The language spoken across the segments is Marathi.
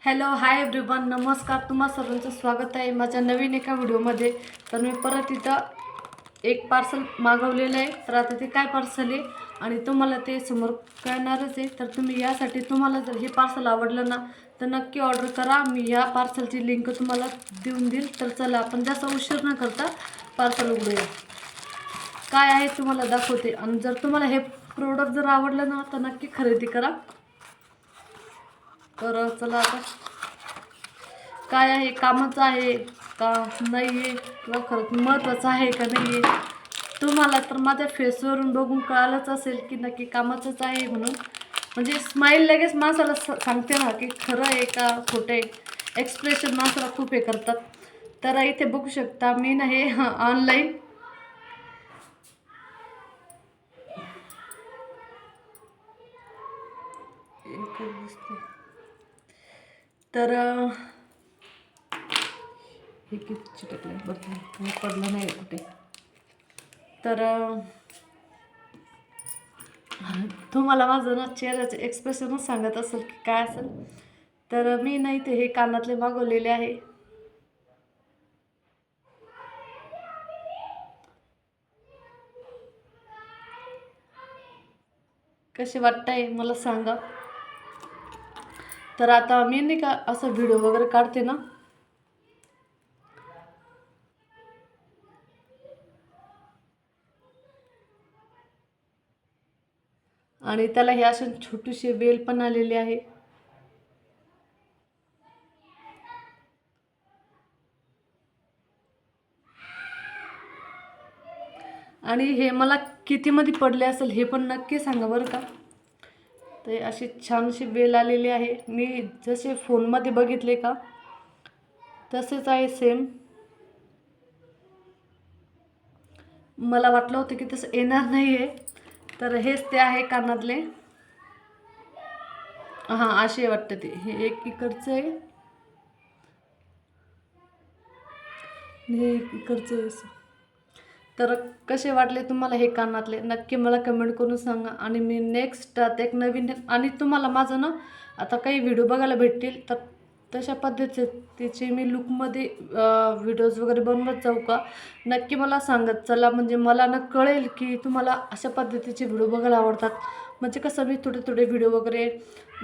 हॅलो हाय एव्हरीवन, नमस्कार. तुम्हा सर्वांचं स्वागत आहे माझ्या नवीन एका व्हिडिओमध्ये. तर मी परत इथं एक पार्सल मागवलेलं आहे. तर आता ते काय पार्सल आहे आणि तुम्हाला ते समोर कळणारच आहे. तर तुम्ही यासाठी तुम्हाला जर हे पार्सल आवडलं ना तर नक्की ऑर्डर करा. मी ह्या पार्सलची लिंक तुम्हाला देऊन देईल. तर चला आपण जास्त उशीर न करता पार्सल उघडूया. काय आहे तुम्हाला दाखवते. आणि जर तुम्हाला हे प्रोडक्ट जर आवडलं ना तर नक्की खरेदी करा. तर चला आता काय आहे, कामाचं आहे का नाही आहे किंवा खरंच महत्त्वाचं आहे का नाही आहे, तुम्हाला तर माझ्या फेसवरून बघून कळालंच असेल की नक्की कामाचंच आहे म्हणून. म्हणजे स्माईल लगेच माणसाला सांगते ना की खरं आहे का खोटं आहे. एक्सप्रेशन माणसाला खूप हे करतात. तर इथे बघू शकता मी ना हे ऑनलाईन तर हे किती चिटकलं बघ, पडलं नाही कुठे. तर तुम्हाला माझं ना चेहऱ्याचं एक्सप्रेशनच सांगत असेल की काय असेल. तर मी नाही ते हे कानातले मागवलेले आहे. कसे वाटतंय मला सांगा. तर आता मी नाही का असं व्हिडिओ वगैरे काढते ना, आणि त्याला हे असे छोटीशी वेल पण आलेली आहे. आणि हे मला कितीमध्ये पडले असेल हे पण नक्की सांगा बरं का. ते अशी छानशी वेल आलेली आहे. मी जसे फोनमध्ये बघितले का तसेच आहे सेम. मला वाटलं होतं की तसं येणार नाही आहे. तर हेच ते आहे कानातले. हां असे वाटतं ते. हे एक इकडचं आहे, हे एक इकडचं आहे असं. तर कसे वाटले तुम्हाला हे कानातले नक्की मला कमेंट करून सांगा. आणि मी नेक्स्ट आता एक नवीन, आणि तुम्हाला माझं ना आता काही व्हिडिओ बघायला भेटतील तर तशा पद्धतीचे मी लुकमध्ये व्हिडिओज वगैरे बनवत जाऊ का नक्की मला सांगत चला. म्हणजे मला ना कळेल की तुम्हाला अशा पद्धतीचे व्हिडिओ बघायला आवडतात. म्हणजे कसं मी थोडे थोडे व्हिडिओ वगैरे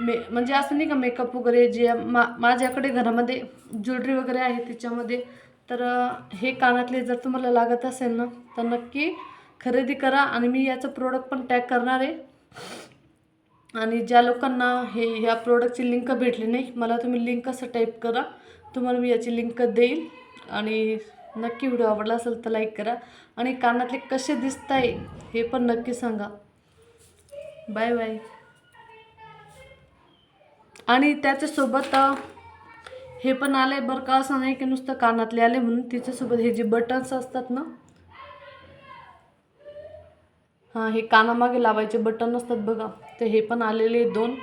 म्हणजे असं नाही का मेकअप वगैरे जे माझ्याकडे घरामध्ये ज्वेलरी वगैरे आहे त्याच्यामध्ये. तर हे कानातले जर तुम्हाला लागत असेल ना तर नक्की खरेदी करा. आणि मी याचं प्रोडक्ट पण टॅग करणार आहे. आणि ज्या लोकांना ह्या प्रोडक्टची लिंक भेटली नाही मला तुम्ही लिंक असं टाईप करा, तुम्हाला मी याची लिंक देईल. आणि नक्की व्हिडिओ आवडला असेल तर लाईक करा. आणि कानातले कसे दिसत आहे हे पण नक्की सांगा. Bye bye. आणि त्याच्यासोबत हे पण आले बरं का. असं नाही की नुसतं कानातले आले म्हणून, त्याच्यासोबत हे जे बटन्स असतात ना, हां हे कानामागे लावायचे बटन असतात बघा, ते हे पण आलेले 2.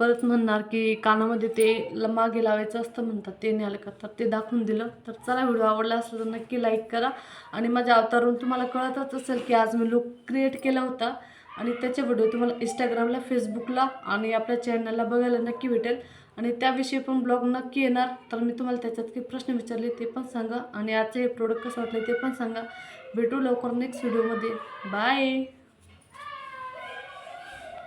परत म्हणणार की कानामध्ये ते मागे लावायचं असतं म्हणतात, ते नाही आलं का, तर ते दाखवून दिलं. तर चला व्हिडिओ आवडला असेल तर नक्की लाईक करा. आणि माझ्या अवतारून तुम्हाला कळतच असेल की आज मी लुक क्रिएट केला होता. आणि त्याचे व्हिडिओ तुम्हाला इंस्टाग्रामला, फेसबुकला आणि आपल्या चॅनलला बघायला नक्की भेटेल. आणि त्याविषयी पण ब्लॉग नक्की येणार. तर मी तुम्हाला त्याच्यात काही प्रश्न विचारले ते पण सांगा. आणि आजचे हे प्रोडक्ट कसं वाटलं ते पण सांगा. भेटू लवकर नेक्स्ट व्हिडिओमध्ये. बाय.